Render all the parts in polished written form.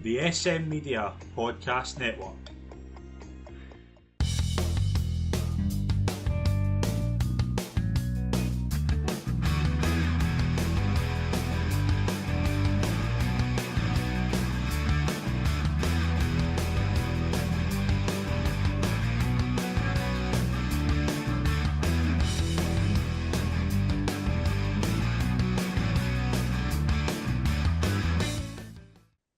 the SM Media Podcast Network.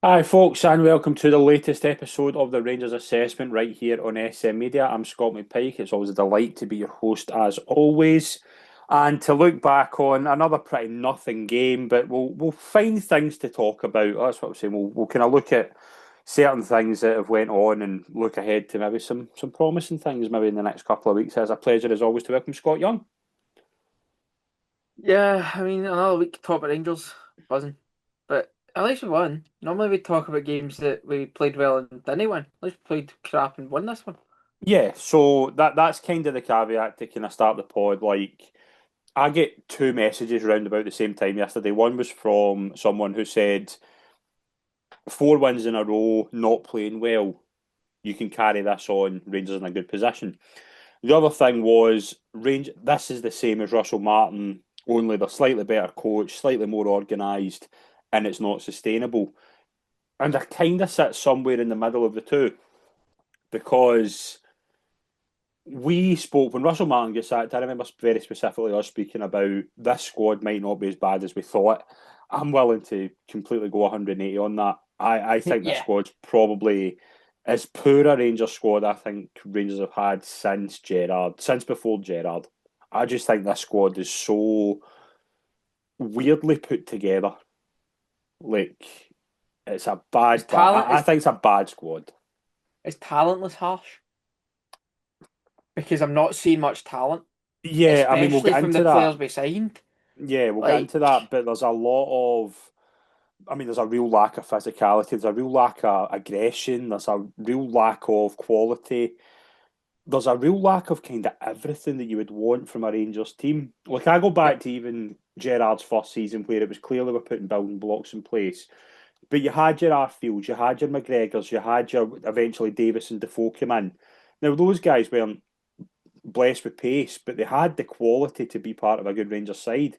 Hi folks, and welcome to the latest episode of the Rangers Assessment right here on SM Media. I'm Scott McPike. It's always a delight to be your host as always, and to look back on another pretty nothing game, but we'll find things to talk about. That's what I'm saying. We'll kind of look at certain things that have went on and look ahead to maybe some promising things maybe in the next couple of weeks. It's a pleasure as always to welcome Scott Young. Yeah, I mean, another week to talk about Rangers, buzzing. But at least we won. Normally we talk about games that we played well and didn't win. At least we played crap and won this one. Yeah, so that's kind of the caveat to kind of start the pod. Like, I get two messages around about the same time yesterday. One was from someone who said, 4 wins in a row, not playing well. You can carry this on. Rangers in a good position. The other thing was, this is the same as Russell Martin, only they're slightly better coach, slightly more organised, and it's not sustainable. And I kind of sit somewhere in the middle of the two, because we spoke when Russell Martin gets sacked. I remember very specifically us speaking about this squad might not be as bad as we thought. I'm willing to completely go 180 on that. I think this Yeah. squad's probably as poor a Rangers squad I think Rangers have had since before Gerrard. I just think this squad is so weirdly put together. Like, it's a bad. I think it's a bad squad. Is talentless harsh? Because I'm not seeing much talent. Yeah, I mean, we'll especially get from into the that. players we signed. Yeah, we'll get into that, but there's a lot of, there's a real lack of physicality, there's a real lack of aggression, there's a real lack of quality, there's a real lack of kind of everything that you would want from a Rangers team. Like, I go back to even Gerrard's first season where it was clear they were putting building blocks in place, but you had your Arfields, you had your McGregors, you had your, eventually Davis and Defoe come in. Now, those guys weren't blessed with pace, but they had the quality to be part of a good Rangers side.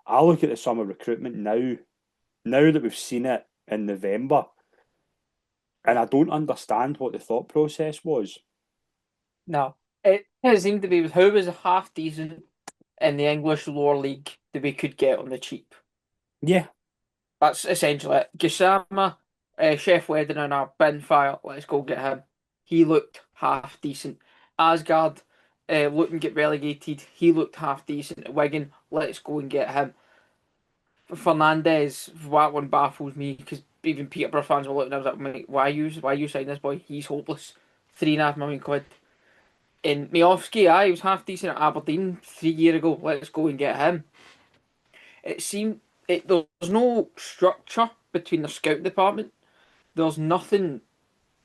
I look at the summer recruitment now that we've seen it in November, and I don't understand what the thought process was. No. It seemed to be who was half decent in the English lower league that we could get on the cheap. Yeah. That's essentially it. Gassama, Chef Wedding and our bin fire, let's go get him. He looked half decent. Asgard, looking get relegated, he looked half decent. Wigan, let's go and get him. Fernandez, that one baffles me because even Peterborough fans were looking at him like, why you sign this boy? He's hopeless. £3.5 million. And Miofsky, he was half decent at Aberdeen 3 years ago. Let's go and get him. It seemed there's no structure between the scout department. There's nothing.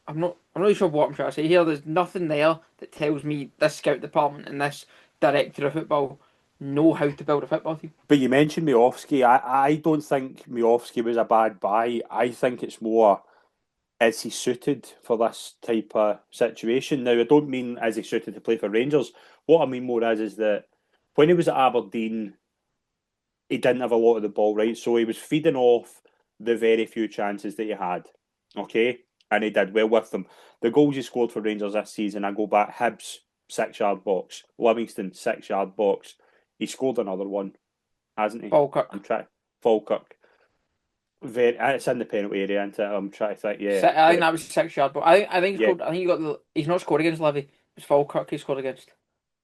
I'm not really sure what I'm trying to say here. There's nothing there that tells me this scout department and this director of football know how to build a football team. But you mentioned Miofsky. I don't think Miofsky was a bad buy. I think it's more, is he suited for this type of situation? Now, I don't mean is he suited to play for Rangers. What I mean more is that when he was at Aberdeen, he didn't have a lot of the ball, right? So he was feeding off the very few chances that he had, okay? And he did well with them. The goals he scored for Rangers this season, I go back, Hibs, 6-yard box. Livingston, 6-yard box. He scored another one, hasn't he? Falkirk. Falkirk. It's in the penalty area, isn't it? I'm trying to think, yeah. I think that was 6 yard, but I think he Yeah. scored. I think he's not scored against Levy. It's Falkirk he scored against.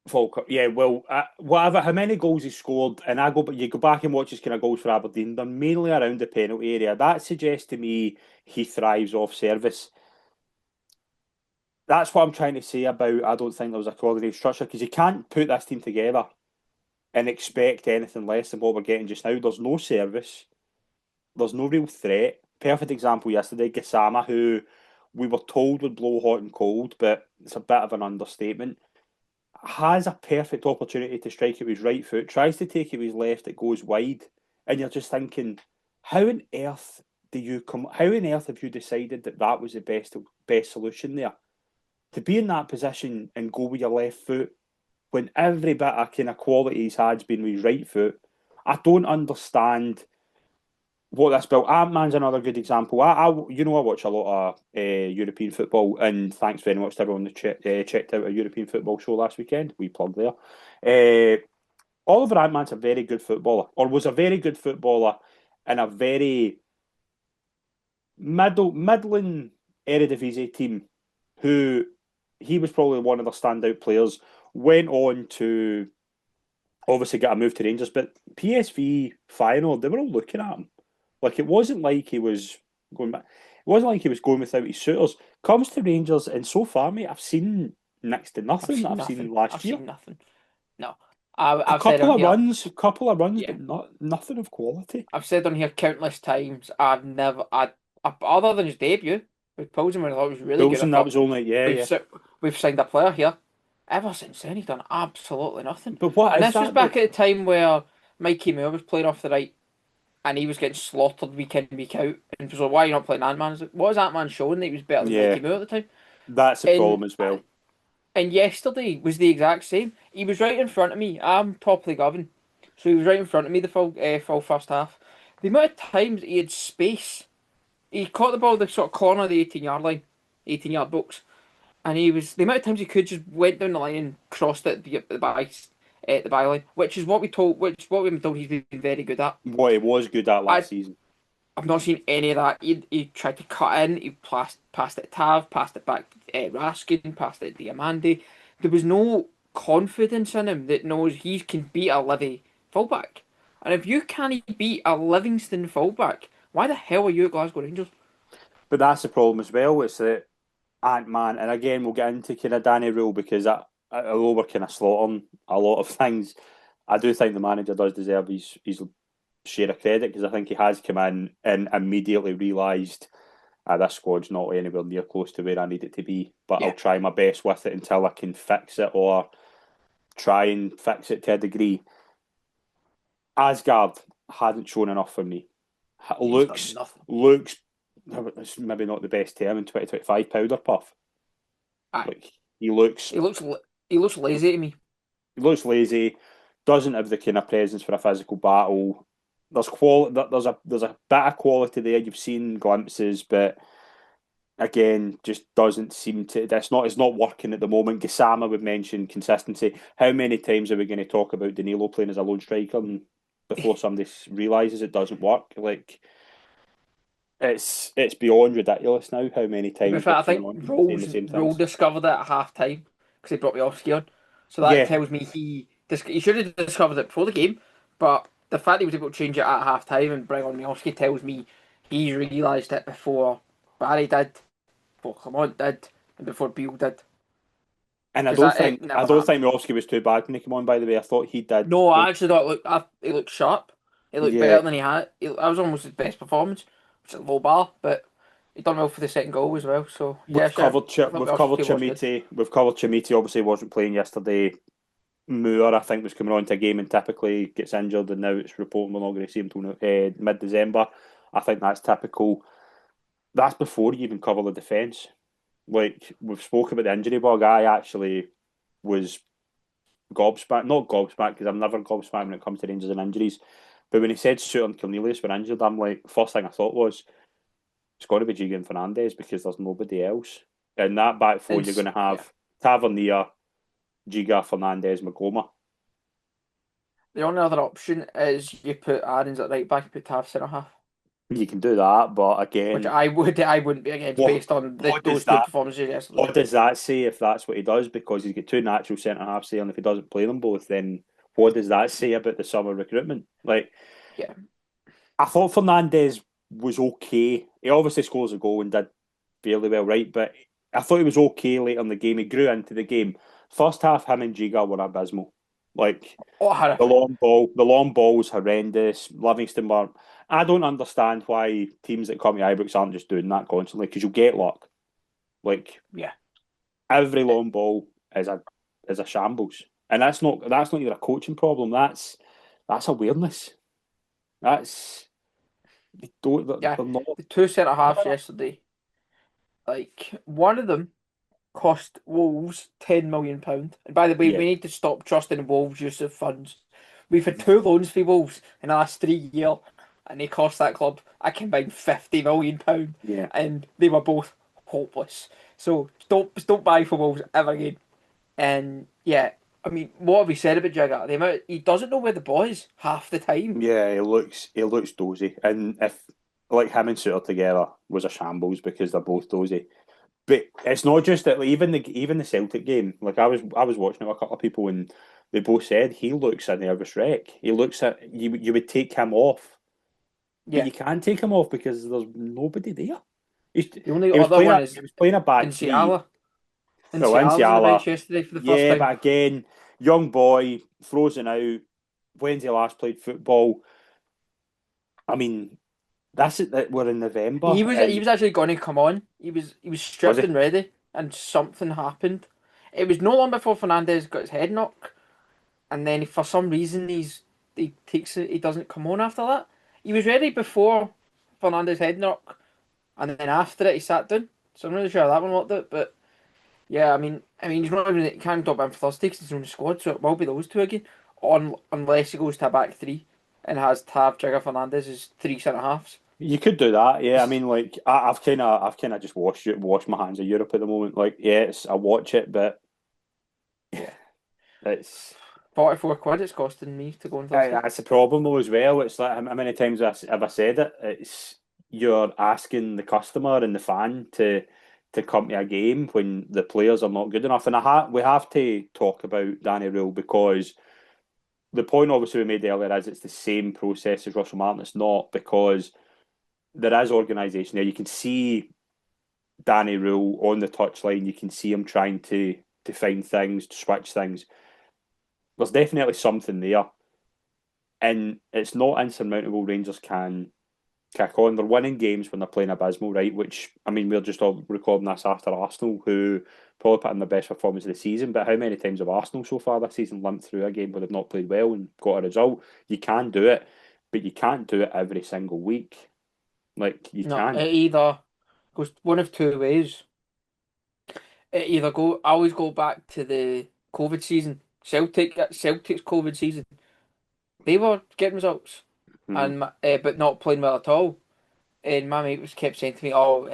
Falkirk, yeah, well, whatever, how many goals he scored, and you go back and watch his kind of goals for Aberdeen, they're mainly around the penalty area. That suggests to me he thrives off service. That's what I'm trying to say about, I don't think there was a coordinated structure, because you can't put this team together and expect anything less than what we're getting just now. There's no service. There's no real threat. Perfect example yesterday, Gassama, who we were told would blow hot and cold, but it's a bit of an understatement, has a perfect opportunity to strike it with his right foot, tries to take it with his left, it goes wide, and you're just thinking, how on earth do you come? How on earth have you decided that that was the best solution there? To be in that position and go with your left foot when every bit of kind of quality he's had's been with his right foot. I don't understand what that's built. Ant-Man's another good example. I watch a lot of European football, and thanks very much to everyone that checked out a European football show last weekend. We plug there. Oliver Ant-Man's a very good footballer, or was a very good footballer in a very middling Eredivisie team, who he was probably one of the standout players. Went on to obviously get a move to Rangers, but PSV Feyenoord, they were all looking at him. Like, it wasn't like he was going back. It wasn't like he was going without his suitors. Comes to Rangers, and so far, mate, I've seen next to nothing. I've seen last year. Seen nothing. No, I've a couple of runs, yeah. but nothing of quality. I've said on here countless times. Other than his debut with Poulsen, when I thought it was really good. That was only We've signed a player here. Ever since then, he's done absolutely nothing. But what? And is this was back at the time where Mikey Moore was playing off the right, and he was getting slaughtered week in, week out. And was like, "Why are you not playing Ant-Man?" I was like, what was Ant-Man showing that he was better than Mikey Moore at the time? That's a problem as well. And yesterday was the exact same. He was right in front of me. I'm properly governed, so he was right in front of me the full first half. The amount of times he had space, he caught the ball at the sort of corner of the 18-yard line, 18-yard box. And the amount of times he could just went down the line and crossed it at the byline, which is what we've been told he's been very good at. What he was good at last season. I've not seen any of that. He tried to cut in, he passed it to Tav, passed it back to Raskin, passed it to Diamande. There was no confidence in him that knows he can beat a Livy fullback. And if you can't beat a Livingston fullback, why the hell are you at Glasgow Rangers? But that's the problem as well. It's that Ant-Man, and again, we'll get into kind of Danny Rohl, because although we're kind of slaughtering a lot of things, I do think the manager does deserve his share of credit, because I think he has come in and immediately realised this squad's not anywhere near close to where I need it to be, but I'll try my best with it until I can fix it, or try and fix it to a degree. Asgard hadn't shown enough for me. Looks it's maybe not the best term in 2025, powder puff. Like, he looks lazy to me. He looks lazy, doesn't have the kind of presence for a physical battle. There's a bit of quality there. You've seen glimpses, but again, just doesn't seem to. It's not working at the moment. Gassama would mention consistency. How many times are we going to talk about Danilo playing as a lone striker before somebody realises it doesn't work? Like, it's beyond ridiculous now how many times. In fact, I think Rohl discovered it at half time because he brought Miovski on. So that tells me he should have discovered it before the game, but the fact he was able to change it at half time and bring on Miovski tells me he realised it before Barry did, before Clement did, and before Beale did. And I don't think Miovski was too bad when he came on, by the way. I thought he did. No, I actually thought he looked sharp. He looked better than he had. That was almost his best performance, which is a low bar, but he done well for the second goal as well. So we've covered Chamiti. We've covered Chamiti. Obviously, wasn't playing yesterday. Moore, I think, was coming on to a game and typically gets injured, and now it's reporting we're not going to see him until mid-December. I think that's typical. That's before you even cover the defence. Like, we've spoken about the injury bug. I actually was gobsmacked. Not gobsmacked, because I'm never gobsmacked when it comes to Rangers and injuries. But when he said Suter and Cornelius were injured, I'm like, first thing I thought was, it's got to be Giga and Fernandes, because there's nobody else. In that back four, you're going to have Tavernier, Giga, Fernandes, Magoma. The only other option is you put Aarons at right back, you put Tav centre half. You can do that, but again, which I wouldn't be against based on those two performances yesterday. What does that say if that's what he does? Because he's got two natural centre halves there, and if he doesn't play them both, then what does that say about the summer recruitment? Like, I thought Fernandes was okay. He obviously scores a goal and did fairly well, right? But I thought he was okay later in the game. He grew into the game. First half, him and Giga were abysmal. Like, the long ball was horrendous. Livingston were. I don't understand why teams that come to Ibrox aren't just doing that constantly, because you'll get luck. Like, every long ball is a shambles, and that's not even a coaching problem. That's awareness. They don't. Yeah, They're not. the two centre halves yesterday. Like one of them cost Wolves £10 million. And by the way, Yeah, we need to stop trusting Wolves' use of funds. We've had two loans for Wolves in the last 3 years, and they cost that club a combined £50 million, yeah. and they were both hopeless. So don't buy for Wolves ever again. And yeah, I mean, what have we said about Jagger? The amount he doesn't know where the ball is half the time. Yeah, he looks dozy, and if like him and Suter together was a shambles because they're both dozy. But it's not just that. Like, even the Celtic game, like I was watching it with a couple of people, and they both said he looks a nervous wreck. He looks at you. You would take him off, but Yeah, you can't take him off because there's nobody there. He's, the only he was other playing one a is he was playing a back in three. Seattle. In Well, Seattle was on the Inciala, bench yesterday for the first yeah, time. but again, young boy, frozen out. When's he last played football? I mean, that's it. That we're in November, He and was actually going to come on. He was was stripped he? and ready, and something happened. It was no long before Fernandez got his head knocked, and then for some reason he takes it. He doesn't come on after that. He was ready before Fernandez head knock, and then after it he sat down. So I'm not really sure how that one worked out, but yeah, I mean he's not even he can't top him for Thursday because he's on the squad, so it will be those two again, unless he goes to a back three and has to have Jigger Fernandez as three centre halves. You could do that, yeah. I mean, like I've kind of just washed my hands of Europe at the moment. Like, yes, I watch it, but Yeah. it's 44 quid it's costing me to go on Thursday. that's the problem though as well. It's like how many times have I said it? It's you're asking the customer and the fan to come to a game when the players are not good enough, and we have to talk about Danny Rohl because the point obviously we made earlier is it's the same process as Russell Martin. It's not because there is organisation there. You can see Danny Rohl on the touchline. You can see him trying to find things, to switch things. There's definitely something there, and it's not insurmountable. Rangers can kick on. They're winning games when they're playing abysmal, right? Which I mean, we're just all recording this after Arsenal, who probably put in their best performance of the season. But how many times have Arsenal so far this season limped through a game where they've not played well and got a result? You can do it, but you can't do it every single week. Like you No, can't. it either goes one of two ways. It either go I always go back to the COVID season. Celtic's COVID season. They were getting results Mhm. and but not playing well at all. And my mate was kept saying to me, "Oh,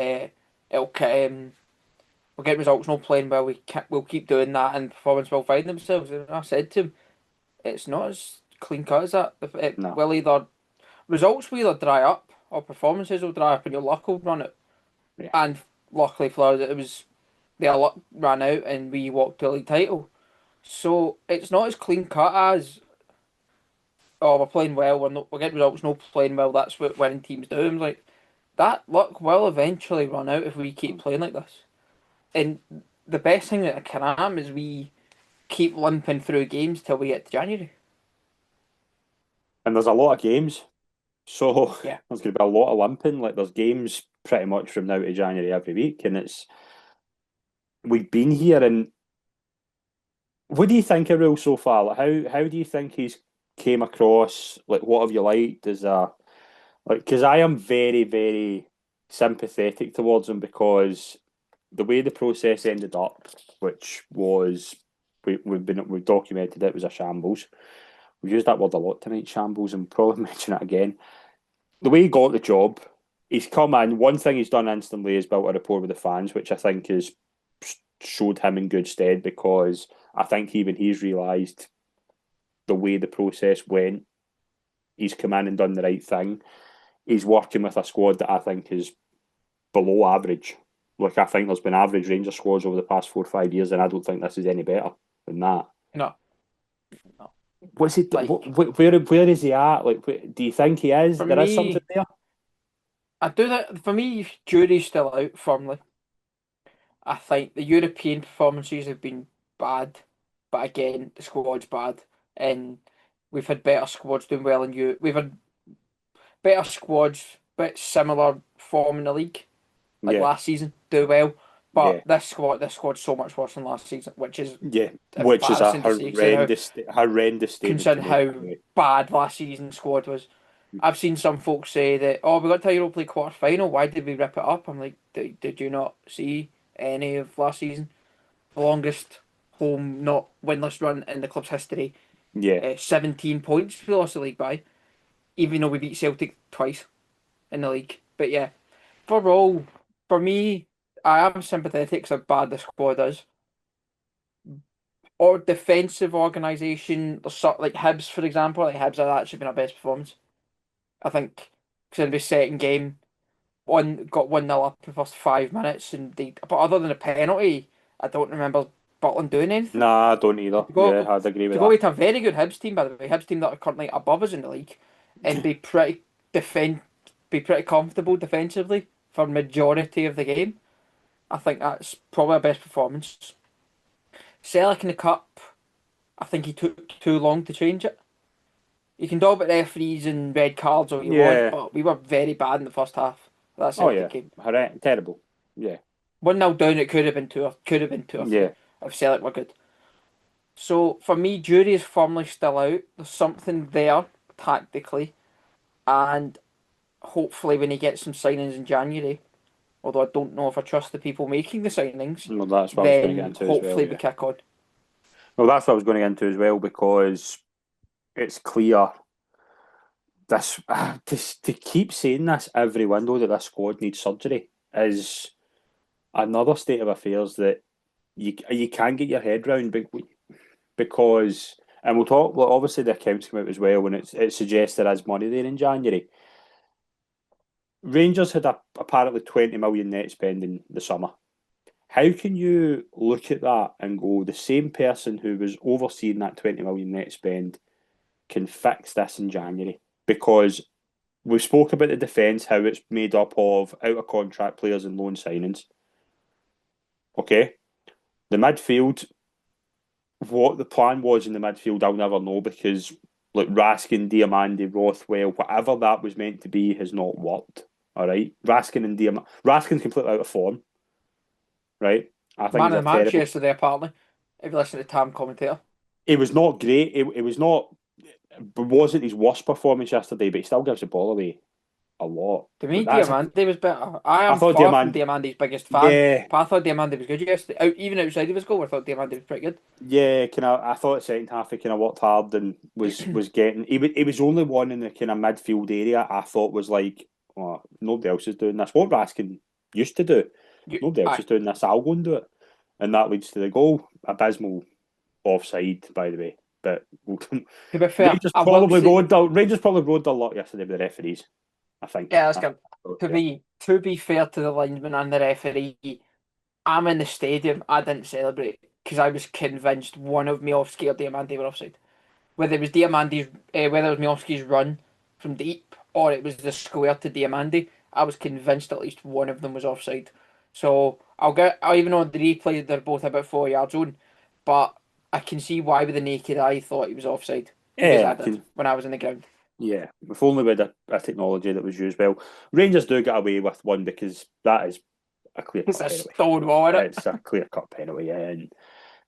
it'll we'll get results, not playing well. We'll keep doing that, and performance will find themselves." And I said to him, "It's not as clean cut as that. It No. will either results will either dry up or performances will dry up, and your luck will run out." Yeah. And luckily for us, it was their luck ran out, and we walked to a league title. So it's not as clean cut as oh we're playing well, we're getting results, no playing well. That's what winning teams do. I'm like that luck will eventually run out if we keep playing like this. And the best thing that can happen is we keep limping through games till we get to January. And there's a lot of games. So Yeah. there's going to be a lot of limping. Like there's games pretty much from now to January every week, and it's we've been here. And what do you think of Will so far? Like how do you think he's came across? Like what have you liked? Is like because I am very sympathetic towards him because the way the process ended up, which was we've documented it was a shambles. We've used that word a lot tonight, shambles, and probably mention it again. The way he got the job, he's come in. One thing he's done instantly is built a rapport with the fans, which I think has showed him in good stead because I think even he's realised the way the process went. He's come in and done the right thing. He's working with a squad that I think is below average. Like I think there's been average Ranger squads over the past 4 or 5 years, and I don't think this is any better than that. No, no. What's he? Like Where is he at? Like, do you think he is? for There is something me, there. I do that. For me, jury's still out firmly. I think the European performances have been bad, but again, the squad's bad, and we've had better squads doing well in Europe. We've had better squads, but similar form in the league, like Yeah, last season, do well. yeah, But this squad's so much worse than last season, which is yeah. Which is a embarrassing to say, horrendous, horrendous statement to considering make. how Anyway. bad last season's squad was. I've seen some folks say that, oh, we got to a Europa League quarter final. Why did we rip it up? I'm like, did you not see any of last season? The longest home not winless run in the club's history. Yeah. 17 points we lost the league by, even though we beat Celtic twice in the league. But yeah, overall, for me, I am sympathetic to how bad the squad is. Or defensive organisation, like Hibs, for example, like Hibs have actually been our best performance. I think because in the second game, got 1-0 up in the first 5 minutes, but other than a penalty, I don't remember Butland doing anything. Nah, I don't either. To Yeah, go I'd agree with to go that. with a very good Hibs team, by the way, Hibs team that are currently above us in the league, and be pretty comfortable defensively for majority of the game. I think that's probably our best performance. Selleck in the cup, I think he took too long to change it. You can talk about referees and red cards all you want, Yeah. but we were very bad in the first half of that Oh Celtic yeah. game. Terrible. Yeah. 1-0 down, it could have been two or three Yeah. if Celtic were good. So for me, jury is firmly still out. There's something there tactically, and hopefully when he gets some signings in January, although I don't know if I trust the people making the signings, Well, that's what I was going to get then into as well. hopefully we Yeah. kick on. Well, that's what I was going to get into as well because it's clear this to keep saying this every window that this squad needs surgery is another state of affairs that you can't get your head round because and we'll talk. Well, obviously the accounts come out as well, and it suggests there is money there in January. Rangers had apparently 20 million net spend in the summer. How can you look at that and go, the same person who was overseeing that 20 million net spend can fix this in January? Because we spoke about the defence, how it's made up of out of contract players and loan signings. Okay. The midfield, what the plan was in the midfield, I'll never know because like Raskin, Diamandi, Rothwell, whatever that was meant to be has not worked. All right. Raskin's completely out of form. Right. I think Man he's of a the match terrible. yesterday, apparently. If you listen to Tam commentator. It was not great. It was not. It wasn't his worst performance yesterday, but he still gives the ball away a lot. To But me, that's a. Diamante was better. I I am thought far from Diamand. Diamante's biggest fan, Yeah, but I thought Diamante was good yesterday. Even outside of his goal, I thought Diamante was pretty good. yeah. I thought second half he kind of worked hard and was getting. He was only one in the kind of midfield area. I thought was like, oh, nobody else is doing this. What Raskin used to do, You, nobody else I, is doing this. I'll go and do it, and that leads to the goal. Abysmal offside, by the way. But to be fair, I will say, Rangers probably rode their luck yesterday with the referees. I think. yeah, that's good. Yeah. To be fair to the linesman and the referee, I'm in the stadium. I didn't celebrate because I was convinced one of Miovski or Diamante were offside. Whether it was Miovski's run from deep or it was the square to Diamante, I was convinced at least one of them was offside. So even though the replay they're both about 4 yards on, but I can see why with the naked eye thought he was offside because Yeah, I I did can. when I was in the ground. Yeah, if only with a technology that was used well. Rangers do get away with one because that is a clear It's cut a penalty. stone wall in it. It's a clear cut penalty, yeah, and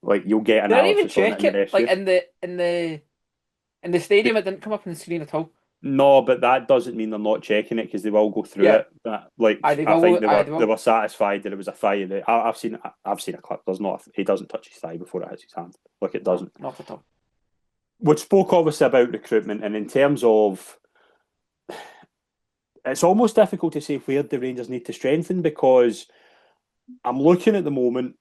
like you'll get They didn't even analysis on it check in the it. rest Like year. in the stadium, it didn't come up on the screen at all. No, but that doesn't mean they're not checking it because they will go through Yeah, it. Like they I think will. they I were they they will. were satisfied that it was a thigh. I've seen a clip. There's not he doesn't touch his thigh before it hits his hand. Like it No, doesn't. not at all. We spoke obviously about recruitment, and in terms of, it's almost difficult to say where the Rangers need to strengthen because I'm looking at the moment.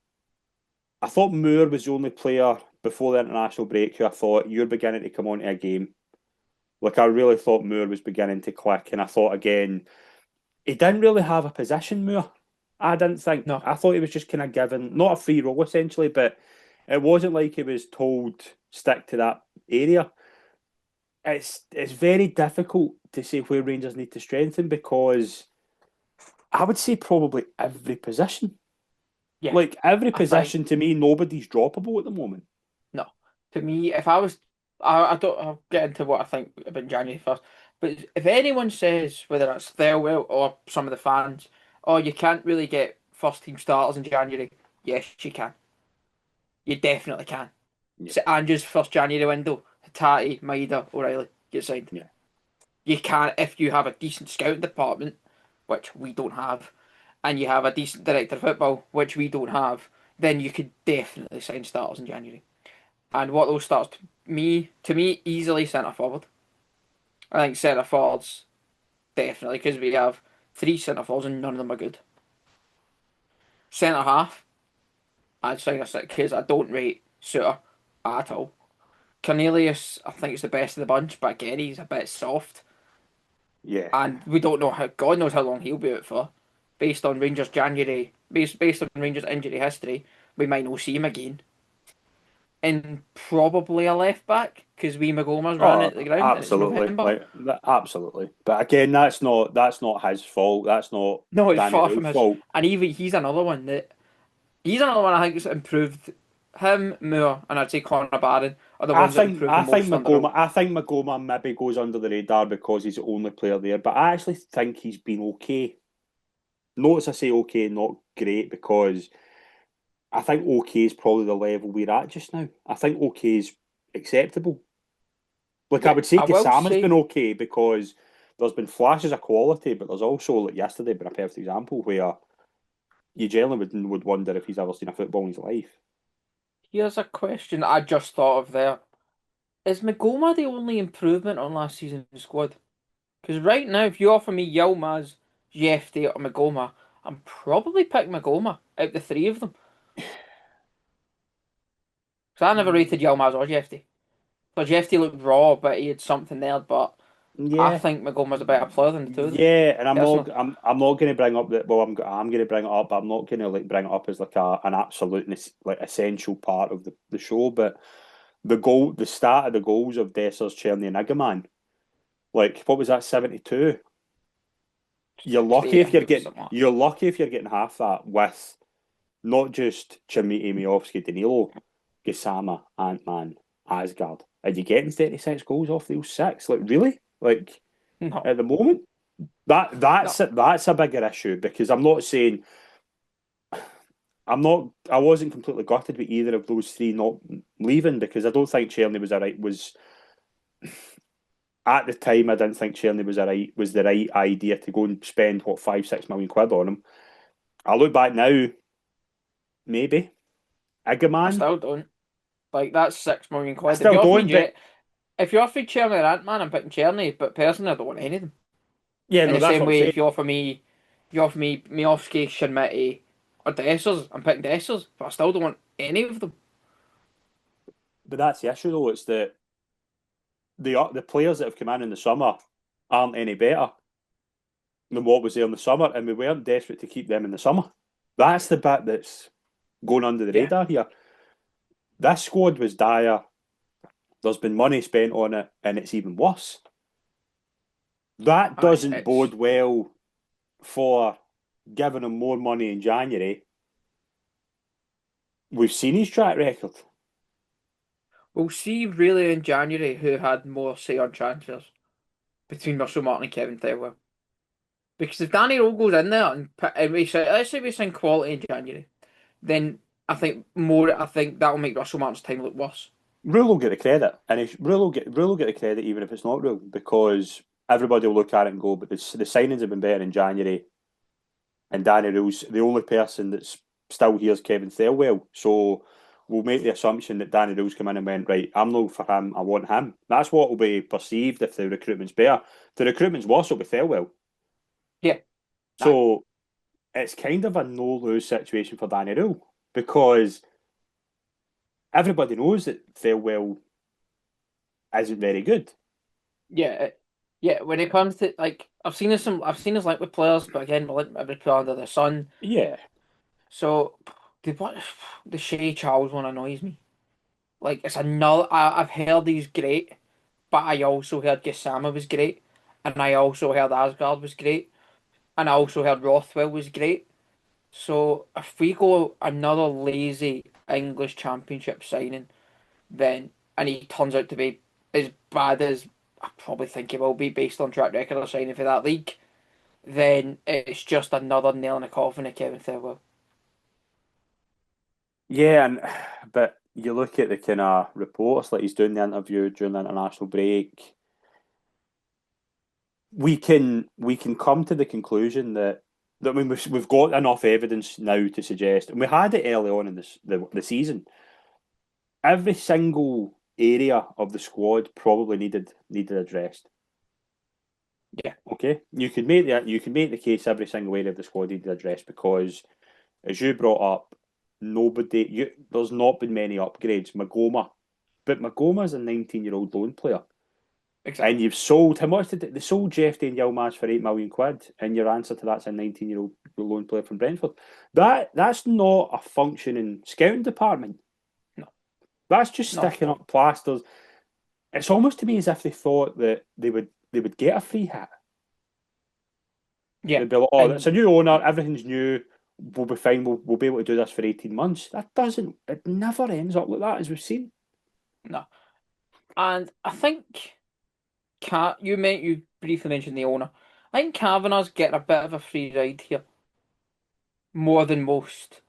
I thought Moore was the only player before the international break who I thought you're beginning to come onto a game. Like I really thought Moore was beginning to click, and I thought again he didn't really have a position. Moore, I didn't think. No. I thought he was just kind of given not a free role essentially, but it wasn't like he was told stick to that area. It's very difficult to say where Rangers need to strengthen because I would say probably every position. Yeah, Like every I think position to me, nobody's droppable at the moment. no. To me, if I was, I don't. I'll get into what I think about January first. But if anyone says whether it's Thelwell or some of the fans, oh, you can't really get first team starters in January. Yes, you can. You definitely can. Yeah, So Andrew's first January window, Hatati, Maida, O'Reilly get signed. yeah. You can, if you have a decent scouting department, which we don't have, and you have a decent director of football, which we don't have, then you could definitely sign starters in January. And what those starters to me easily centre forward. I think centre forwards definitely because we have three centre forwards and none of them are good. Centre half, I'd sign a six because I don't rate Suter at all. Cornelius, I think it's the best of the bunch, but again, he's a bit soft, Yeah. and we don't know how. God knows how long he'll be out for. Based on Rangers injury history, we might not see him again. And probably a left back because we Magoma's ran Oh, at the ground and it's absolutely. November. Absolutely. But again, that's not his fault. That's not No, it's Danny far from Rohl's his. fault. And even he's another one I think has improved. Him, Moore, and I'd say Connor Barron are the I ones that think improved the I think most under Roll. Magoma maybe goes under the radar because he's the only player there. But I actually think he's been okay. Notice I say okay, not great, because I think okay is probably the level we're at just now. I think okay is acceptable. Like I Yeah, would say I will Kasama's been say okay because there's been flashes of quality, but there's also, like yesterday, been a perfect example where you generally would wonder if he's ever seen a football in his life. here's a question I just thought of there. Is Magoma the only improvement on last season's squad? Because right now, if you offer me Yilmaz, Jefty, or Magoma, I'm probably pick Magoma out of the three of them. Because I never rated Yilmaz or Jefty. So Jefty looked raw, but he had something there. But I Yeah, think Magoma's a better player than the two of them. yeah, and Personally. I'm not going to bring up that. Well, I'm going to bring it up, but I'm not going to like bring it up as like an absolute like essential part of the show. But the start of the goals of Dessers, Cherny, and Igaman, like what was that, 72? I think it was something like You're lucky if you're getting half that with not just Chimiti, Miovski, Danilo, Gisama, Ant-Man, Asgard. Are you getting 36 goals off those six? Like really? Like that. No, at the moment? no. That's a bigger issue because I'm not saying I wasn't completely gutted with either of those three not leaving because I don't think Cherny was at the time I didn't think Cherny was the right idea to go and spend what 5-6 million quid on him. I look back now, maybe. I Igaman. still don't. Like, that's 6 million I quid. still don't, but If you offer me Cherny or Ant-Man, I'm picking Cherny, but personally, I don't want any of them. yeah, In no, the that's same what I'm way, saying. if you offer me Miovski, Shinmiti, or Dessers, I'm picking Dessers, but I still don't want any of them. But that's the issue though, it's that the players that have come in the summer aren't any better than what was there in the summer, and we weren't desperate to keep them in the summer. That's the bit that's going under the Yeah, radar here. This squad was dire. There's been money spent on it, and it's even worse. That aye, doesn't it's bode well for giving him more money in January. We've seen his track record. we'll see really in January who had more say on transfers between Russell Martin and Kevin Thelwell. Because if Danny Rohl goes in there and let's say we sign quality in January, then I think that will make Russell Martin's time look worse. Rule will get the credit, and Rule will get the credit even if it's not Rule, because everybody will look at it and go, but the signings have been better in January, and Danny Rule's the only person that's still here is Kevin Thelwell. So we'll make the assumption that Danny Rule's come in and went, right, I'm not for him, I want him. That's what will be perceived if the recruitment's better. If the recruitment's worse, it'll be Thelwell. Yeah, aye, So it's kind of a no-lose situation for Danny Rule, because everybody knows that Thelwell isn't very good. yeah, yeah. When it comes to like, I've seen us like with players, but again, we're like every player under the sun. Yeah. So the Shea Charles one annoys me. Like it's another. I've heard he's great, but I also heard Gisama was great, and I also heard Asgard was great, and I also heard Rothwell was great. So if we go another lazy English Championship signing, then and he turns out to be as bad as I probably think he will be based on track record of signing for that league, then it's just another nail in the coffin of Kevin Thirlwell. Yeah, but you look at the kind of reports, like he's doing the interview during the international break. we can come to the conclusion that I mean, we've got enough evidence now to suggest, and we had it early on in the season. Every single area of the squad probably needed addressed. Yeah. Okay, you can make the case every single area of the squad needed addressed because, as you brought up, there's not been many upgrades. But Magoma's a 19-year-old loan player. Exactly. And you've sold how much did they sold Jeff Dane Yilmaz for £8 million, and your answer to that's a 19-year-old loan player from Brentford. That's not a functioning scouting department. No. That's just No. sticking up plasters. It's almost to me as if they thought that they would get a free hit. Yeah. They'd be like, oh, And it's a new owner, everything's new, we'll be fine, we'll be able to do this for 18 months. It never ends up like that, as we've seen. no. And I think you briefly mentioned the owner. I think Kavanagh's getting a bit of a free ride here, more than most.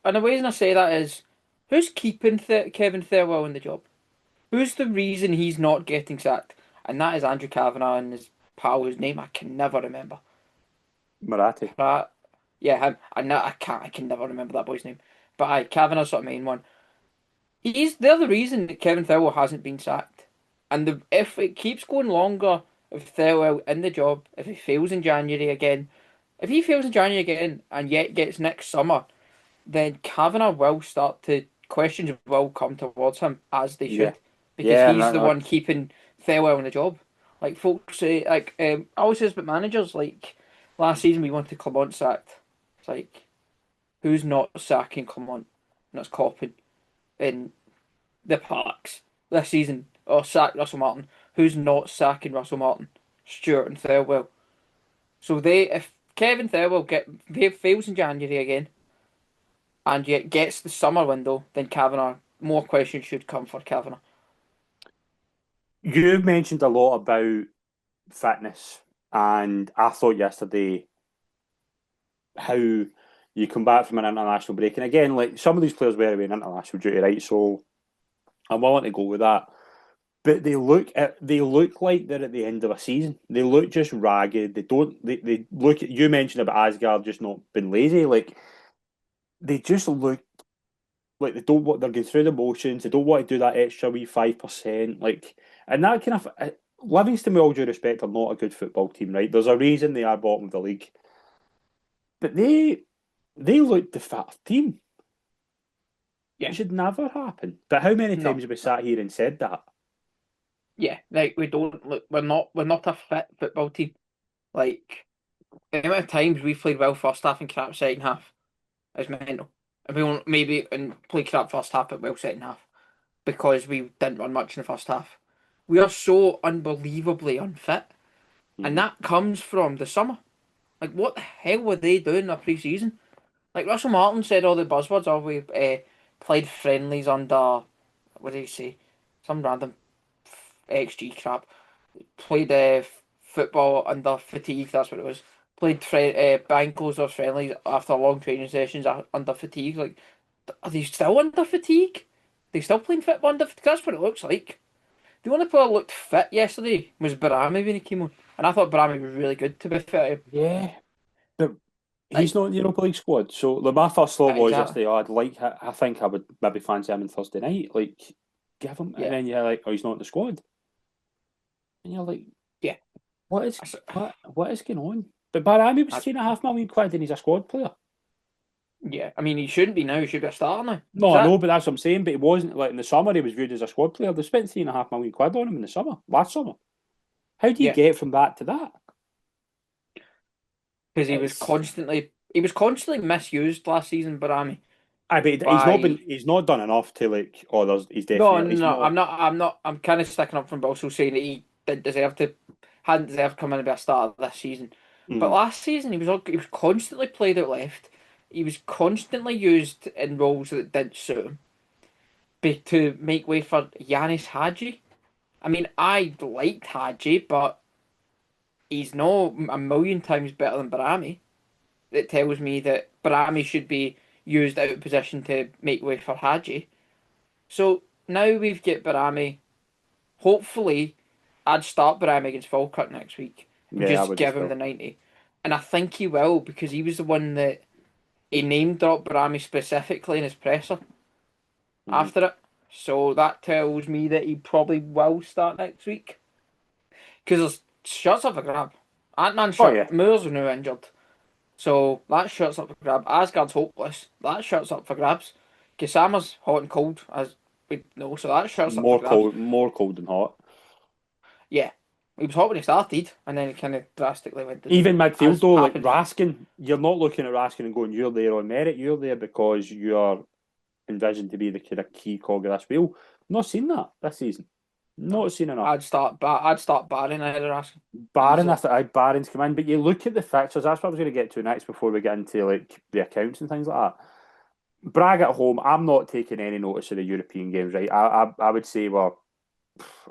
And the reason I say that is, who's keeping Kevin Thirlwell in the job? Who's the reason he's not getting sacked? And that is Andrew Kavanagh and his pal, whose name I can never remember. Marathi. Yeah, him. I can never remember that boy's name. But Kavanagh's sort of main one. They're the reason that Kevin Thirlwell hasn't been sacked. And if it keeps going longer with Thirlwell in the job, if he fails in January again, if he fails in January again and yet gets next summer, then Kavanagh will start to questions will come towards him as they Yeah. should, because Yeah, he's no, the no. one keeping Thirlwell in the job. Like folks say, I always says, but managers like last season we wanted Clement sacked. It's like who's not sacking Clement? And that's Coppin in the Parks this season, or sack Russell Martin. Who's not sacking Russell Martin? Stewart and Thirlwell. So if Kevin Thirlwell fails in January again, and yet gets the summer window, then Kavanagh, more questions should come for Kavanagh. You mentioned a lot about fitness, and I thought yesterday how you come back from an international break, and again, like some of these players were away on international duty, right? So I'm willing to go with that. But they look like they're at the end of a season. They look just ragged. They look at you mentioned about Asgard just not being lazy. Like they just look like they don't want they're going through the motions. They don't want to do that extra wee 5%. Like and that kind of Livingston, with all due respect, are not a good football team, right? There's a reason they are bottom of the league. But they look the fatter team. Yeah. It should never happen. But how many No. times have we sat here and said that? Yeah, like we don't look. We're not a fit football team. Like the amount of times we played well first half and crap second half is mental. And we won't maybe and play crap first half but well second half because we didn't run much in the first half. We are so unbelievably unfit, and Mhm. that comes from the summer. Like what the hell were they doing in their pre-season? Like Russell Martin said all the buzzwords. Oh, we played friendlies under, what did he say? Some random XG crap. Played football under fatigue. That's what it was. Played bankos or friendlies after long training sessions under fatigue. Like, are they still under fatigue? They still playing football under fatigue? That's what it looks like. The only player that looked fit yesterday was Barami when he came on, and I thought Barami was really good. To be fair, to him. Yeah, but he's Like not in the Europa League squad. So my first thought was exactly, yesterday, oh, I think I would maybe fancy him on Thursday night. Like, give him, and yeah, then you're like, oh, he's not in the squad, and you're like, yeah. what is That's- what is going on? But Barami was that's- £3.5 million, and he's a squad player. yeah, I mean, he shouldn't be now. He should be a starter now. No, Is I know, that? but that's what I'm saying. But he wasn't like in the summer. He was viewed as a squad player. They spent £3.5 million on him in the summer, last summer. How do you Yeah, get from that to that? because It's he was constantly misused last season. Barami. I bet By he's not done enough to like. Oh, he's no, definitely he's no, not. I'm not. I'm kind of sticking up for him, but also saying that he didn't deserve to, hadn't deserved to come in and be a starter this season. But Mm, last season he was constantly played out left. He was constantly used in roles that didn't suit him to make way for Yanis Hadji. I mean, I liked Hadji, but he's no a million times better than Barami. That tells me that Barami should be used out of position to make way for Hadji. So now we've got Barami. Hopefully, I'd start Barami against Falkirk next week. Yeah, I Just would give as him well. the 90. And I think he will because he was the one that he name dropped Brahmy specifically in his presser Mhm. after it. So that tells me that he probably will start next week. Because there's shirts up for grab. Ant-Man Oh, shirt, yeah. Moore's now injured. So that shirt's up for grab. Asgard's hopeless. That shirt's up for grabs. Kisama's hot and cold, as we know, so that shirt's up for grabs. More cold than hot. Yeah. He was hot when he started, and then it kind of drastically went down. Even midfield As though, like happened. Raskin, you're not looking at Raskin and going, you're there on merit. You're there because you're envisioned to be the kind of key cog of this wheel. Not seen that this season. No. Not seen enough. I'd start Barron ahead of Raskin. Barron, I Easily. thought Barron's come in, but you look at the fixtures. That's what I was going to get to next before we get into like the accounts and things like that. Bragg at home. I'm not taking any notice of the European games. Right, I would say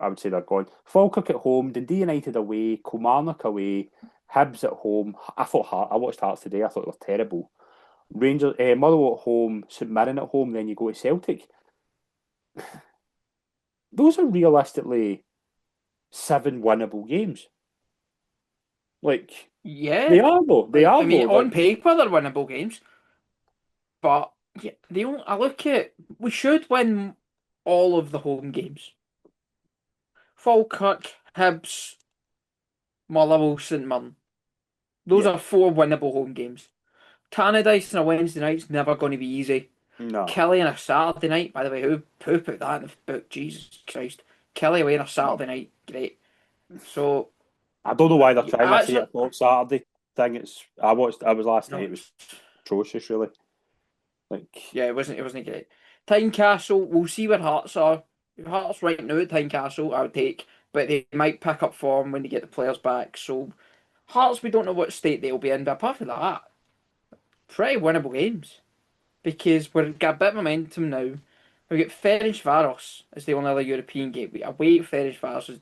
I would say they're gone. Falkirk at home, Dundee United away, Kilmarnock away, Hibs at home. I watched Hearts today. I thought they were terrible. Rangers, Motherwell at home, St Mirren at home. Then you go to Celtic. Those are realistically 7 winnable games. Like Yeah. they are though. They Like, are I mean, though. on Like paper, they're winnable games. But yeah, I look at, we should win all of the home games. Falkirk, Hibs, Motherwell, St Mirren. Those yeah, are 4 winnable home games. Tannadice on a Wednesday night's never going to be easy. no. Kelly on a Saturday night, by the way, who put that in the book? Jesus Christ. Kelly away on a Well, Saturday night, great. So, I don't know why they're trying this actually, 8 o'clock Saturday thing. I watched. I was last night. no, It was atrocious, really. Like yeah, it wasn't great. Tynecastle, we'll see where Hearts are. If Hearts right now at Tynecastle, I would take, but they might pick up form when they get the players back. So, Hearts, we don't know what state they'll be in, but apart from that, pretty winnable games. Because we've got a bit of momentum now. We get Ferencvaros as the only other European game. We away at Ferencvaros,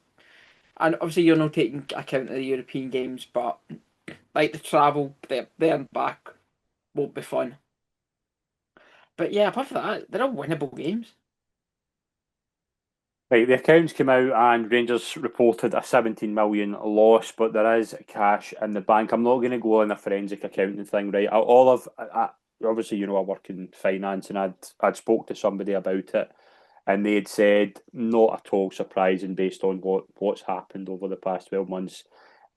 and obviously you're not taking account of the European games, but like the travel there and back won't be fun. But yeah, apart from that, they're all winnable games. right, the accounts came out and Rangers reported a 17 million loss, but there is cash in the bank. I'm not going to go on a forensic accounting thing, right? Obviously, you know, I work in finance, and I'd spoke to somebody about it, and they had said not at all surprising based on what's happened over the past 12 months.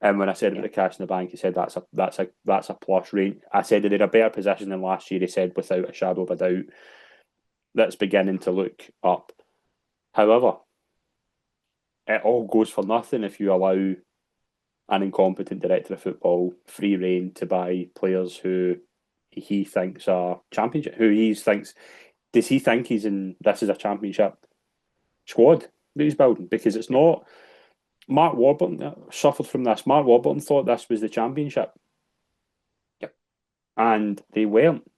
And when I said about Yeah. the cash in the bank, he said that's a plus rate. I said that they're a better position than last year. He said without a shadow of a doubt, that's beginning to look up. However, it all goes for nothing if you allow an incompetent director of football free reign to buy players who he thinks are championship. Does he think he's in? This is a championship squad that he's building, because it's not. Mark Warburton suffered from this. Mark Warburton thought this was the championship, Yep. and they weren't.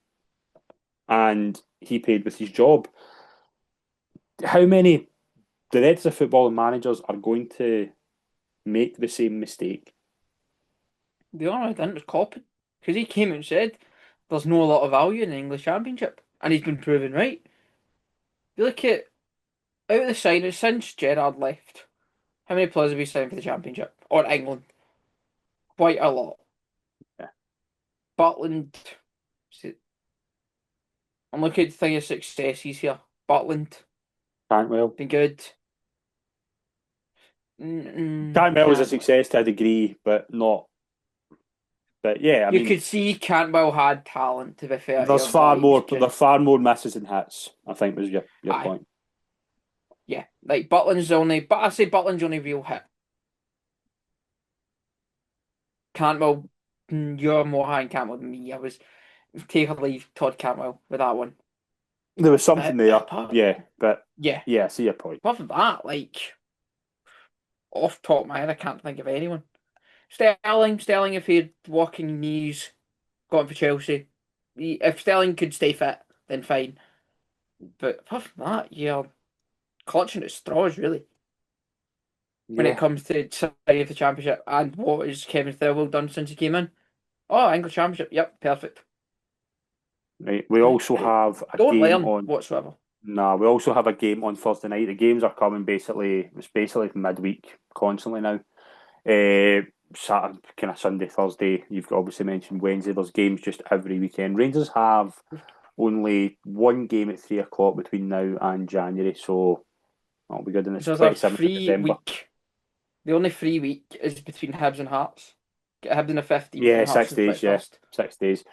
And he paid with his job. How many directors of football and managers are going to make the same mistake? The only one I didn't was Coppin. Because he came out and said there's no a lot of value in the English Championship. And he's been proven right. You look at out of the signings since Gerrard left, how many players have we signed for the Championship? Or England? Quite a lot. Yeah. Butland. I'm looking at the thing of successes here. Butland, Cantwell. been good. Cantwell was a Cantwell. success to a degree, but not. But yeah, I You mean, could see Cantwell had talent, to be fair there's here, but he was just. far more misses than hits, I think was your Aye. point. Yeah. Like Butland's the only. But I say Butland's the only real hit. Cantwell, you're more high in Cantwell than me. I was take or leave Todd Cantwell with that one. There was something But there, apart, yeah, but yeah. yeah, I see your point. Apart from that, like off the top of my head, I can't think of anyone. Sterling, if he had walking knees, gone for Chelsea. If Sterling could stay fit, then fine. But apart from that, you're clutching at straws really when it Yeah, comes to side of the championship. And what has Kevin Thirlwell done since he came in? Oh, English Championship. Yep, perfect. right. We also have a Don't game learn on. whatsoever. Nah, we also have a game on Thursday night. The games are coming basically. It's basically midweek constantly now. Saturday, kind of Sunday, Thursday. You've obviously mentioned Wednesday. There's games just every weekend. Rangers have only one game at 3 o'clock between now and January, so that'll be good. And it's There's a 27th of free December. week. The only free week is between Hibs and Hearts. Get Hibs on the 15th Yeah, and Hearts 6 on the days. Yeah, 21st. 6 days.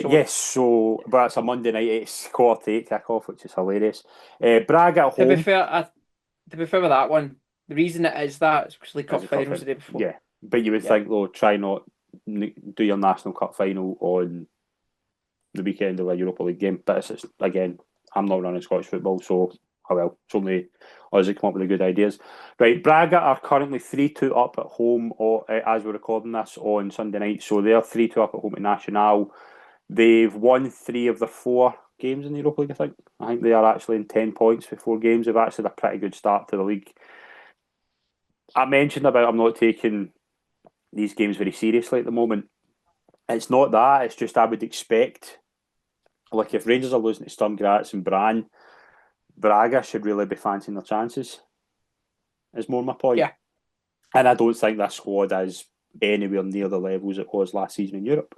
So Yes, so but it's a Monday night. It's 7:45 kick-off, which is hilarious. Braga at to be home. fair, to be fair with that one, the reason it is that is because League Cup As a cup finals the final. day before. Yeah, but you would Yeah. think though, try not do your National Cup final on the weekend of a Europa League game. But it's again, I'm not running Scottish football, so well, it's only us that come up with the good ideas. Right, Braga are currently 3-2 up at home, as we're recording this on Sunday night. So they're 3-2 up at home at Nacional. They've won 3 of their 4 games in the Europa League. I think they are actually in 10 points for 4 games. They've actually had a pretty good start to the league. I mentioned about I'm not taking these games very seriously at the moment. It's not that. It's just I would expect, like if Rangers are losing to Sturm Graz and Braga should really be fancying their chances. Is more my point. Yeah. And I don't think this squad is anywhere near the levels it was last season in Europe.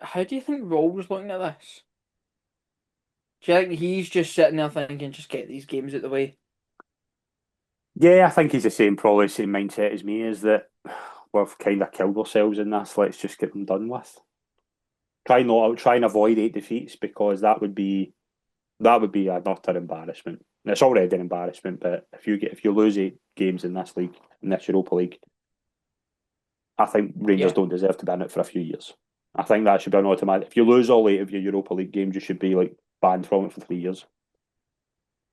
How do you think Rohl was looking at this? Do you think he's just sitting there thinking, just get these games out of the way? Yeah, I think he's probably the same mindset as me, is that we've kind of killed ourselves in this. Let's just get them done with. Try and avoid 8 defeats, because that would be an utter embarrassment. And it's already an embarrassment, but if you lose 8 games in this league, in this Europa League, I think Rangers don't deserve to be in it for a few years. I think that should be an automatic. If you lose all 8 of your Europa League games, you should be like banned from it for 3 years.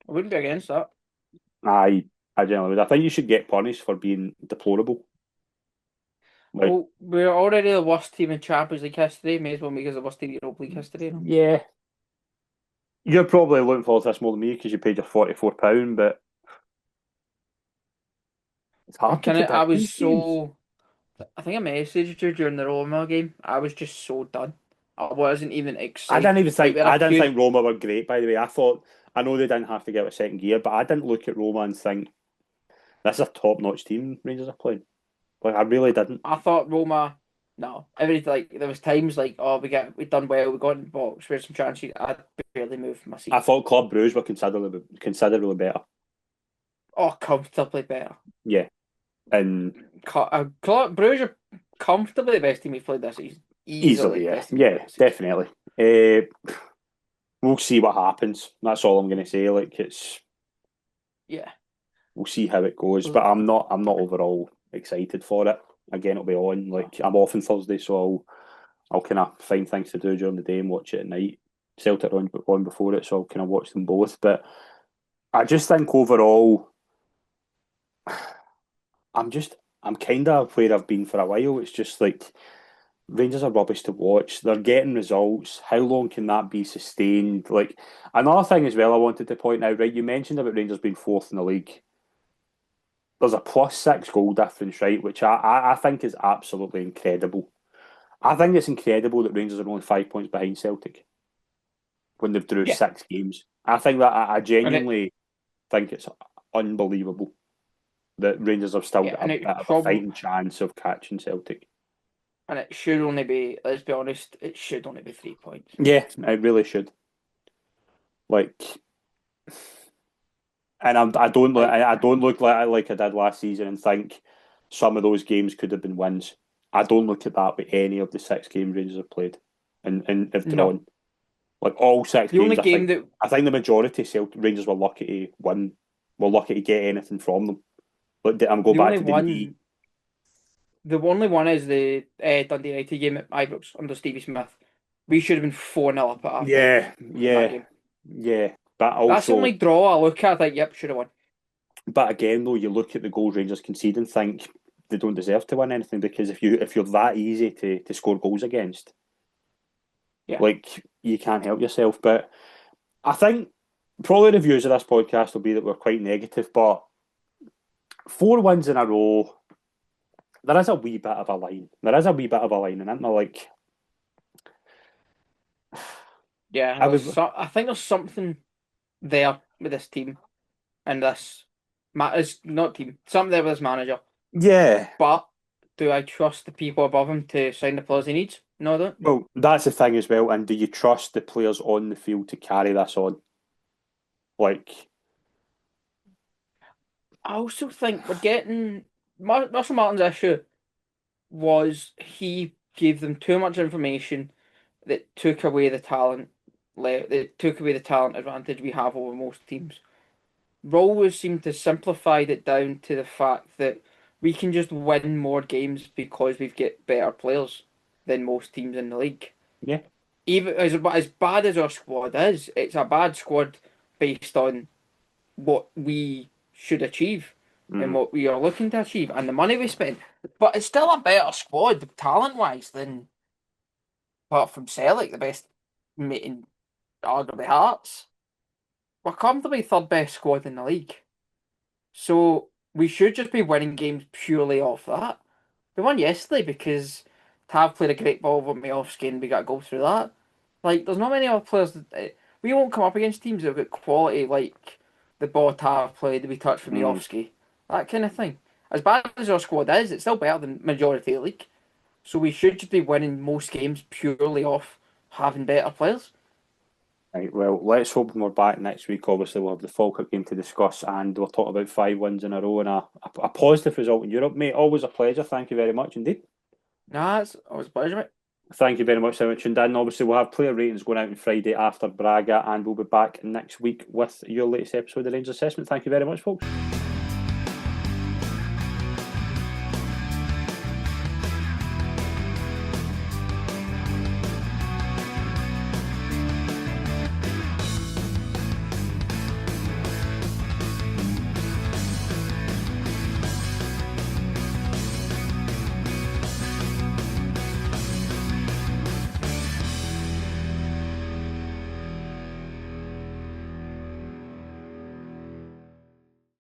I wouldn't be against that. I generally would. I think you should get punished for being deplorable. Like, Well, we're already the worst team in Champions League history. May as well make us the worst team in Europa League history. No? yeah, you're probably looking forward to this more than me because you paid your £44, but it's hard to I predict was these games. so. I think I messaged you during the Roma game. I was just so done. I wasn't even excited. I didn't think Roma were great. By the way, I know they didn't have to get a second gear, but I didn't look at Roma and think this is a top-notch team Rangers are playing. Like, I really didn't. I thought Roma. No, there was times like, oh, we done well, we got in the box, we had some chances. I barely moved my seat. I thought Club Brugge were considerably better. Oh, comfortably better. Yeah, and Bruges are comfortably the best team we've played this season. easily, yeah, definitely. We'll see what happens. That's all I'm going to say. Like, yeah, we'll see how it goes. But I'm not overall excited for it. Again, it'll be on. Like, I'm off on Thursday, so I'll kind of find things to do during the day and watch it at night. Celtic on before it, so I'll kind of watch them both. But I just think overall, I'm kind of where I've been for a while. It's just like Rangers are rubbish to watch. They're getting results. How long can that be sustained? Like, another thing as well I wanted to point out, right? You mentioned about Rangers being 4th in the league. There's a +6 goal difference, right? Which I think is absolutely incredible. I think it's incredible that Rangers are only 5 points behind Celtic when they've drew 6 games. I think that I genuinely think it's unbelievable that Rangers have still got a bit of a fighting chance of catching Celtic. And it should only be, let's be honest, it should only be 3 points. Yeah, it really should. Like, and I don't look like I did last season and think some of those games could have been wins. I don't look at that with any of the 6 games Rangers have played and have drawn. No. Like, all 6 the games, only game I think the majority Celtic Rangers were lucky to win. Were lucky to get anything from them. But I'm going back to the knee. The only one is the Dundee United game at Ibrox under Stevie Smith. We should have been 4-0 up at half time. Yeah. But also, that's the only draw I look at. I think, yep, should have won. But again, though, you look at the goals Rangers concede and think they don't deserve to win anything, because if you're that easy to score goals against, like, you can't help yourself. But I think probably the views of this podcast will be that we're quite negative, but 4 wins in a row, there is a wee bit of a line. And isn't there? Like, yeah, I think there's something there with this team and this As not team, something there with his manager. Yeah. But do I trust the people above him to sign the players he needs? No, I don't. Well, that's the thing as well. And do you trust the players on the field to carry this on? Like, I also think we're getting Russell Martin's issue was he gave them too much information that took away the talent. That took away the talent advantage we have over most teams. Roll seemed to simplify it down to the fact that we can just win more games because we've got better players than most teams in the league. yeah. Even as bad as our squad is, it's a bad squad based on what we should achieve and what we are looking to achieve and the money we spend. But it's still a better squad talent wise than apart from Celtic, the best in arguably Hearts. We're comfortably third best squad in the league. So we should just be winning games purely off that. We won yesterday because Tav played a great ball over Miovski and we got a goal through that. Like, there's not many other players we won't come up against teams that have got quality like the ball Tav played, the we touched from Miovski. That kind of thing. As bad as our squad is, it's still better than majority of the league. So we should just be winning most games purely off having better players. Right, well, let's hope when we're back next week, obviously, we'll have the Falkirk game to discuss and we'll talk about 5 wins in a row and a positive result in Europe, mate. Always a pleasure. Thank you very much indeed. Nah, it's always a pleasure, mate. Thank you very much for tuned in. Obviously, we'll have player ratings going out on Friday after Braga and we'll be back next week with your latest episode of the Rangers Assessment. Thank you very much, folks.